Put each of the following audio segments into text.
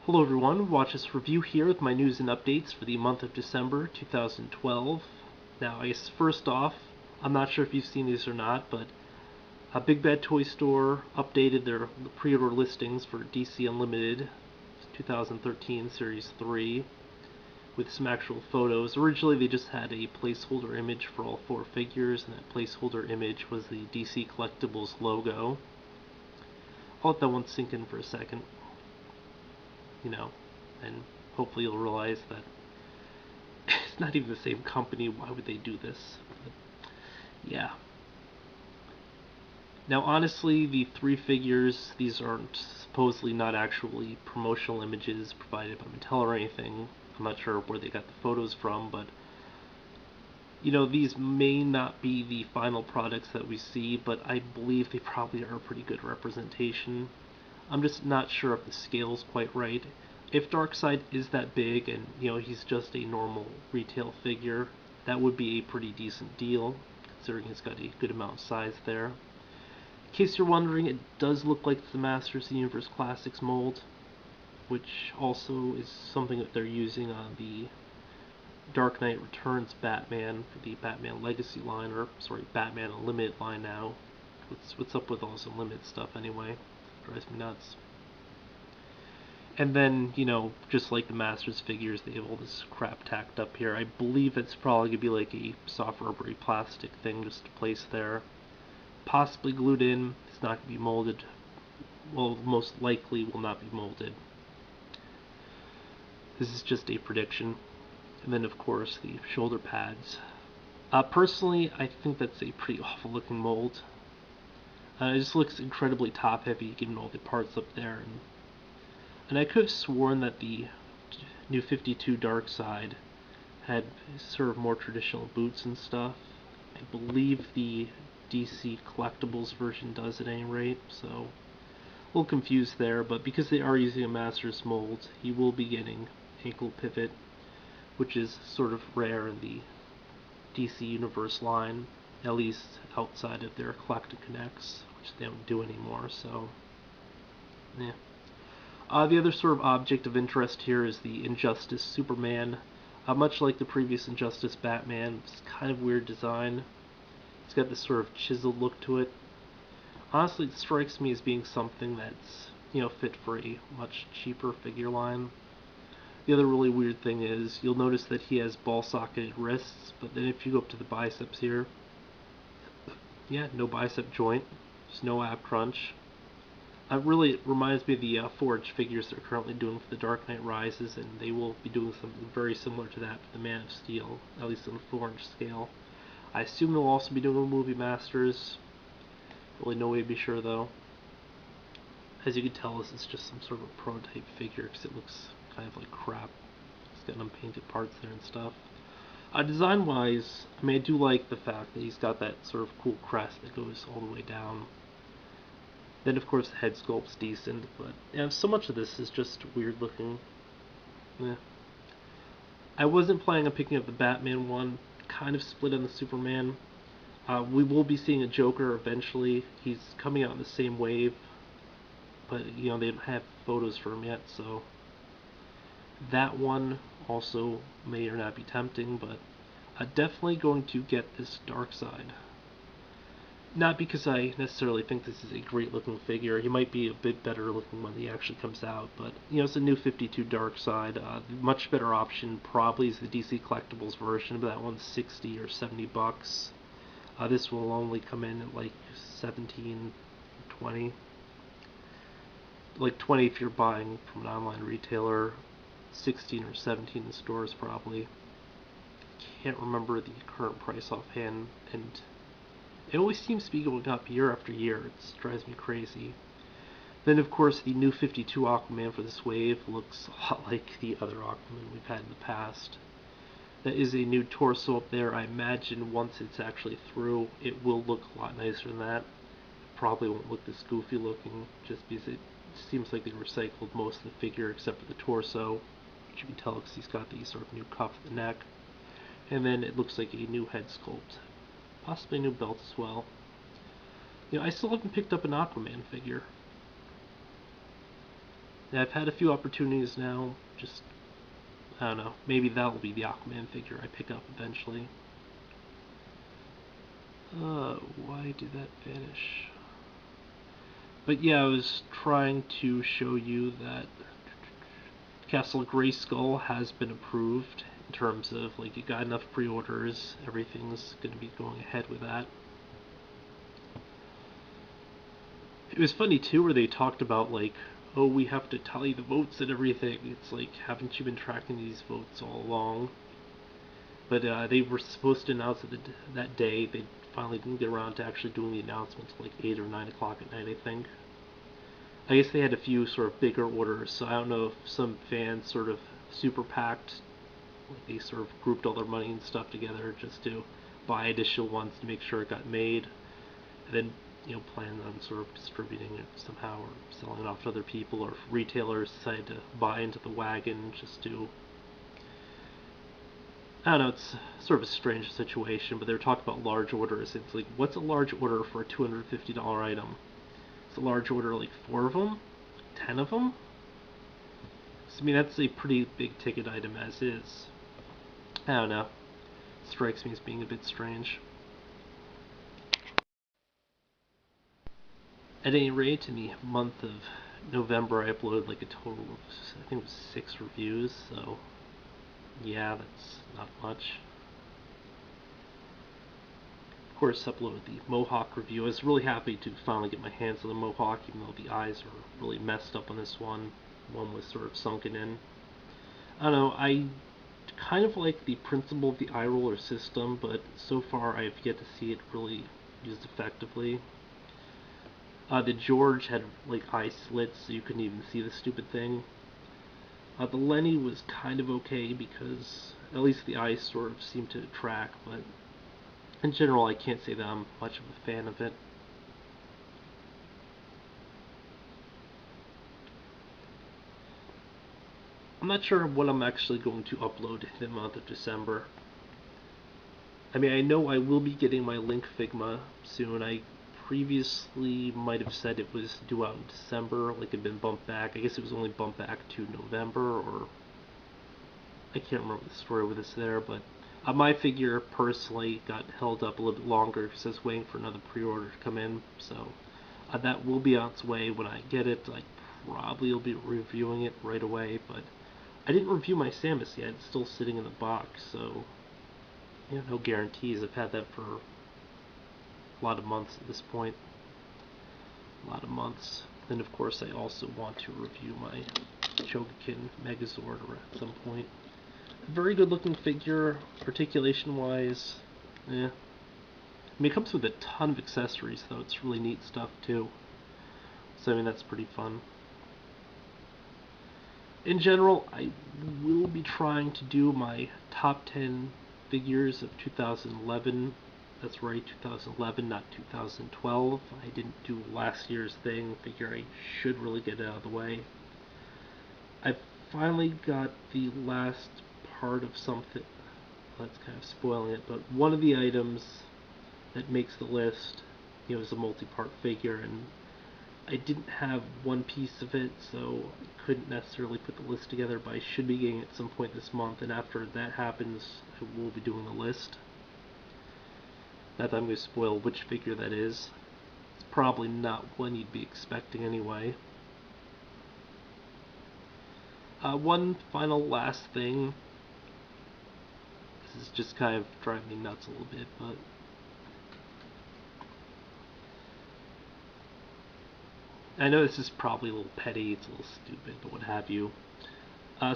Hello everyone, watch this review here with my news and updates for the month of December 2012. Now, I guess first off, I'm not sure if you've seen these or not, but a Big Bad Toy Store updated their pre-order listings for DC Unlimited 2013 Series 3 with some actual photos. Originally they just had a placeholder image for all 4 figures, and that placeholder image was the DC Collectibles logo. I'll let that one sink in for a second. And hopefully you'll realize that it's not even the same company. Why would they do this? But, yeah. Now, honestly, the 3 figures, these aren't supposedly not actually promotional images provided by Mattel or anything. I'm not sure where they got the photos from, but these may not be the final products that we see, but I believe they probably are a pretty good representation. I'm just not sure if the scale's quite right. If Darkseid is that big and he's just a normal retail figure, that would be a pretty decent deal, considering he's got a good amount of size there. In case you're wondering, it does look like the Masters of the Universe Classics mold, which also is something that they're using on the Dark Knight Returns Batman for the Batman Legacy line, or sorry, Batman Unlimited line now. What's up with all this Unlimited stuff anyway? It drives me nuts. And then, just like the Masters figures, they have all this crap tacked up here. I believe it's probably going to be like a soft rubbery plastic thing just to place there. Possibly glued in. It's not going to be molded. Well, most likely will not be molded. This is just a prediction. And then, of course, the shoulder pads. Personally, I think that's a pretty awful looking mold. It just looks incredibly top heavy given all the parts up there. And I could have sworn that the New 52 Darkseid had sort of more traditional boots and stuff. I believe the DC Collectibles version does at any rate, so a little confused there, but because they are using a Masters mold, he will be getting ankle pivot, which is sort of rare in the DC Universe line, at least outside of their Collector Connects, which they don't do anymore, so yeah. The other sort of object of interest here is the Injustice Superman. Much like the previous Injustice Batman, it's kind of weird design. It's got this sort of chiseled look to it. Honestly, it strikes me as being something that's, fit for a much cheaper figure line. The other really weird thing is, you'll notice that he has ball-socketed wrists, but then if you go up to the biceps here, yeah, no bicep joint, there's no ab crunch. It reminds me of the Forge figures they're currently doing for the Dark Knight Rises, and they will be doing something very similar to that for the Man of Steel, at least on a Forge scale. I assume they'll also be doing a Movie Masters. Really no way to be sure, though. As you can tell, this is just some sort of a prototype figure, because it looks kind of like crap. It's got unpainted parts there and stuff. Design-wise, I do like the fact that he's got that sort of cool crest that goes all the way down. Then, of course, the head sculpt's decent, but so much of this is just weird looking. I wasn't planning on picking up the Batman one, kind of split on the Superman. We will be seeing a Joker eventually. He's coming out in the same wave, but they don't have photos for him yet, so that one also may or not be tempting, but definitely going to get this Darkseid. Not because I necessarily think this is a great looking figure. He might be a bit better looking when he actually comes out, but it's a New 52 Darkseid. Much better option probably is the DC Collectibles version, but that one's 60 or 70 bucks. This will only come in at like 17, 20. Like 20 if you're buying from an online retailer, 16 or 17 in stores probably. Can't remember the current price offhand, and it always seems to be going up year after year. It drives me crazy. Then, of course, the New 52 Aquaman for this wave looks a lot like the other Aquaman we've had in the past. That is a new torso up there. I imagine once it's actually through, it will look a lot nicer than that. It probably won't look this goofy looking, just because it seems like they recycled most of the figure except for the torso, which you can tell because he's got the sort of new cuff at the neck. And then it looks like a new head sculpt. Possibly a new belt as well. I still haven't picked up an Aquaman figure. Yeah, I've had a few opportunities now. Just, I don't know. Maybe that'll be the Aquaman figure I pick up eventually. Why did that vanish? But yeah, I was trying to show you that Castle Grayskull has been approved in terms of, like, it got enough pre-orders, everything's going to be going ahead with that. It was funny too where they talked about, like, oh, we have to tally the votes and everything. It's like, haven't you been tracking these votes all along? But they were supposed to announce it that day. They finally didn't get around to actually doing the announcement until like 8 or 9 o'clock at night, I think. I guess they had a few sort of bigger orders, so I don't know if some fans sort of super packed, like they sort of grouped all their money and stuff together just to buy additional ones to make sure it got made, and then plan on sort of distributing it somehow or selling it off to other people, or if retailers decide to buy into the wagon just to, I don't know, it's sort of a strange situation, but they were talking about large orders. It's like, what's a large order for a $250 item? It's a large order like 4 of them? 10 of them? So, I mean, that's a pretty big ticket item as is. I don't know. It strikes me as being a bit strange. At any rate, in the month of November, I uploaded like a total of, I think it was 6 reviews, so yeah, that's not much. Of course, uploaded the Mohawk review. I was really happy to finally get my hands on the Mohawk, even though the eyes are really messed up on this one. One was sort of sunken in. I don't know, I kind of like the principle of the eye roller system, but so far I've yet to see it really used effectively. The George had like eye slits, so you couldn't even see the stupid thing. The Lenny was kind of okay because at least the eyes sort of seemed to track, but in general I can't say that I'm much of a fan of it. I'm not sure what I'm actually going to upload in the month of December. I mean, I know I will be getting my Link Figma soon. I previously might have said it was due out in December, like it had been bumped back. I guess it was only bumped back to November, or I can't remember the story with this there, but my figure personally got held up a little bit longer because I was waiting for another pre-order to come in, so that will be on its way when I get it. I probably will be reviewing it right away, but I didn't review my Samus yet. It's still sitting in the box, so no guarantees. I've had that for a lot of months at this point. A lot of months. Then, of course, I also want to review my Chogokin Megazord at some point. Very good looking figure, articulation wise. Yeah. I mean, it comes with a ton of accessories, though. It's really neat stuff, too. So, I mean, that's pretty fun. In general, I will be trying to do my top 10 figures of 2011. That's right, 2011, not 2012. I didn't do last year's thing. Figure I should really get it out of the way. I finally got the last part of something. That's kind of spoiling it, but one of the items that makes the list, is a multi-part figure, and I didn't have one piece of it, so I couldn't necessarily put the list together, but I should be getting it at some point this month, and after that happens, I will be doing the list. Not that I'm going to spoil which figure that is. It's probably not one you'd be expecting anyway. One final last thing. This is just kind of driving me nuts a little bit, but I know this is probably a little petty, it's a little stupid, but what have you.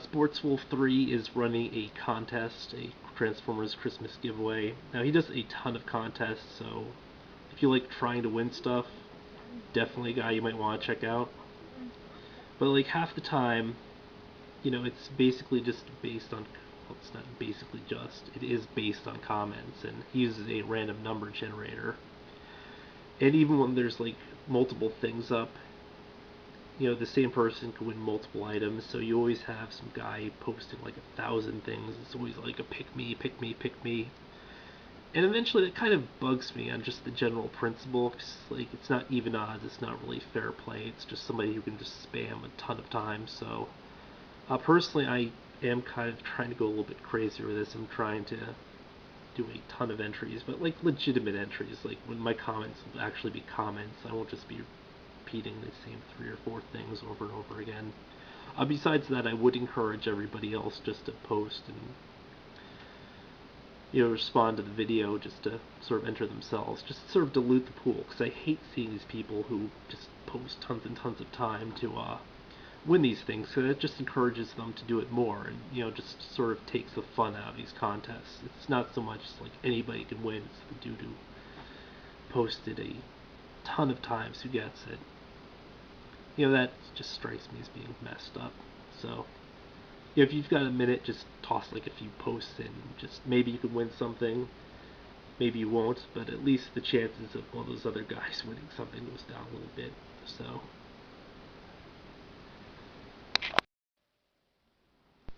Sports Wolf 3 is running a contest, a Transformers Christmas giveaway. Now, he does a ton of contests, so if you like trying to win stuff, definitely a guy you might want to check out. But, like, half the time, it's basically just based on, well, it's not basically just, it is based on comments, and he uses a random number generator. And even when there's, like, multiple things up, the same person can win multiple items, so you always have some guy posting like 1,000 things. It's always like a pick me, pick me, pick me. And eventually that kind of bugs me on just the general principle, 'cause, like, it's not even odds, it's not really fair play, it's just somebody who can just spam a ton of times. So personally, I am kind of trying to go a little bit crazier with this. I'm trying to do a ton of entries, but like legitimate entries, like when my comments will actually be comments. I won't just be repeating the same 3 or 4 things over and over again. Besides that, I would encourage everybody else just to post and respond to the video, just to sort of enter themselves, just to sort of dilute the pool, because I hate seeing these people who just post tons and tons of time to win these things, so that just encourages them to do it more, and just sort of takes the fun out of these contests. It's not so much like anybody can win, it's the dude who posted a ton of times who gets it. That just strikes me as being messed up. So if you've got a minute, just toss like a few posts in. Just maybe you can win something, maybe you won't, but at least the chances of one of those other guys winning something goes down a little bit. So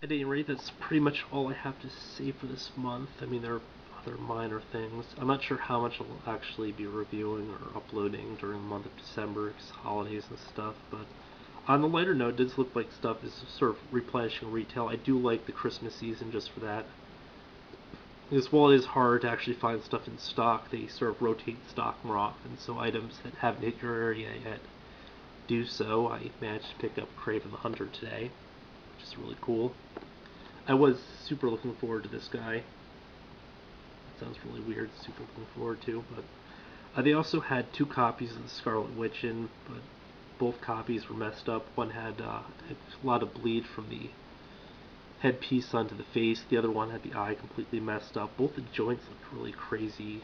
at any rate, that's pretty much all I have to say for this month. I mean, there are other minor things. I'm not sure how much I'll actually be reviewing or uploading during the month of December, because holidays and stuff, but on the lighter note, it does look like stuff is sort of replenishing retail. I do like the Christmas season just for that. Because while it is hard to actually find stuff in stock, they sort of rotate stock more often, so items that haven't hit your area yet do so. I managed to pick up Craven the Hunter today, which is really cool. I was super looking forward to this guy. That sounds really weird, super looking forward to, but they also had 2 copies of the Scarlet Witch in, but both copies were messed up. One had a lot of bleed from the headpiece onto the face. The other one had the eye completely messed up. Both the joints looked really crazy.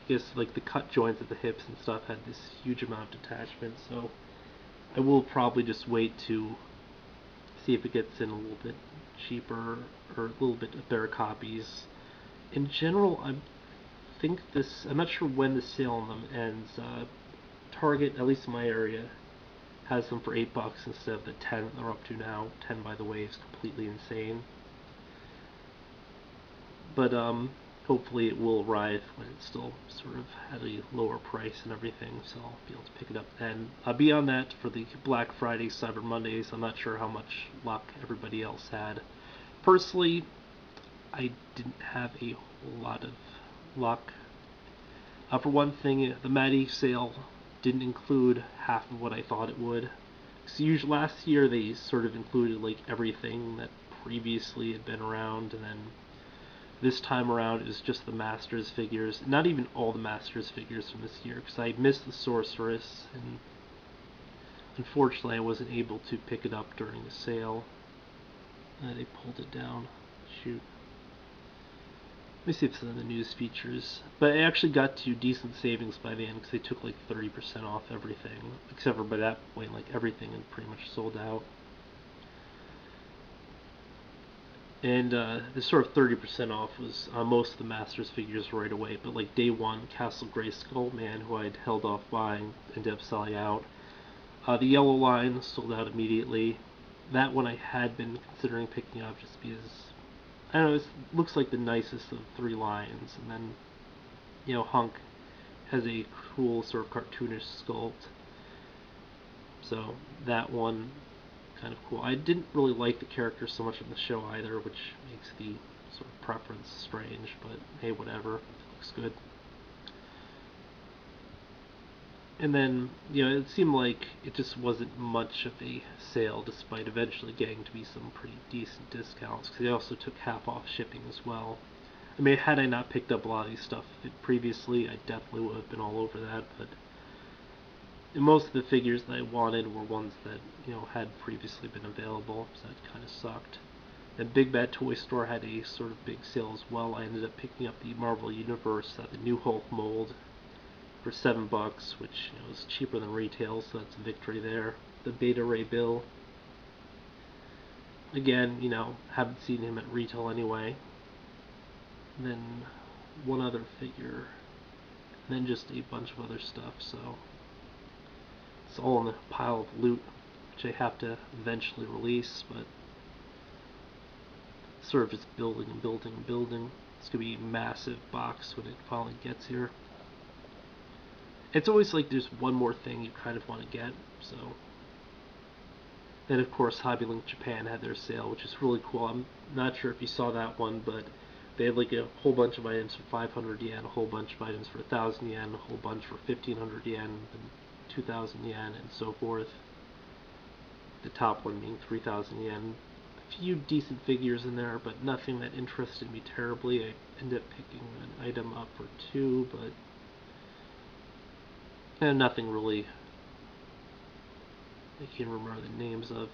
I guess like the cut joints at the hips and stuff had this huge amount of detachment, so I will probably just wait to see if it gets in a little bit cheaper or a little bit better copies. In general, I'm not sure when the sale on them ends. Target, at least in my area, has them for $8 instead of the 10 they're up to now. 10, by the way, is completely insane. But hopefully it will arrive when it's still sort of at a lower price and everything, so I'll be able to pick it up then. Beyond that, for the Black Friday, Cyber Mondays, I'm not sure how much luck everybody else had. Personally, I didn't have a whole lot of luck. For one thing, the Maddie sale didn't include half of what I thought it would. So usually last year they sort of included like everything that previously had been around, and then this time around it was just the Masters figures. Not even all the Masters figures from this year, because I missed the Sorceress, and unfortunately I wasn't able to pick it up during the sale. They pulled it down. Shoot. Let me see if it's in the news features. But I actually got to decent savings by the end, because they took like 30% off everything. Except for by that point, like everything had pretty much sold out. And this sort of 30% off was on most of the Masters figures right away. But like day one, Castle Grayskull, man, who I'd held off buying, ended up selling out. The yellow line sold out immediately. That one I had been considering picking up just because, I don't know, it looks like the nicest of 3 lions, and then, Hunk has a cool sort of cartoonish sculpt, so that one kind of cool. I didn't really like the character so much in the show either, which makes the sort of preference strange, but hey, whatever, it looks good. And then, it seemed like it just wasn't much of a sale, despite eventually getting to be some pretty decent discounts, because they also took half off shipping as well. I mean, had I not picked up a lot of these stuff previously, I definitely would have been all over that, but most of the figures that I wanted were ones that, had previously been available, so that kind of sucked. And Big Bad Toy Store had a sort of big sale as well. I ended up picking up the Marvel Universe, the new Hulk mold, for $7, which is cheaper than retail, so that's a victory there. The Beta Ray Bill, again, haven't seen him at retail anyway. And then one other figure, and then just a bunch of other stuff, so it's all in a pile of loot, which I have to eventually release, but sort of just building and building and building. It's gonna be a massive box when it finally gets here. It's always like there's one more thing you kind of want to get, so. Then of course Hobby Link Japan had their sale, which is really cool. I'm not sure if you saw that one, but they had like a whole bunch of items for 500 yen, a whole bunch of items for 1,000 yen, a whole bunch for 1,500 yen, and 2,000 yen, and so forth. The top one being 3,000 yen. A few decent figures in there, but nothing that interested me terribly. I ended up picking an item up for 2, but nothing really I can't remember the names of.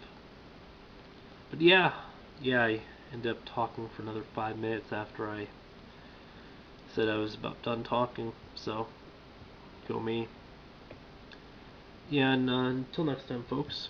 But yeah, I ended up talking for another 5 minutes after I said I was about done talking, so go me. Yeah, and until next time, folks.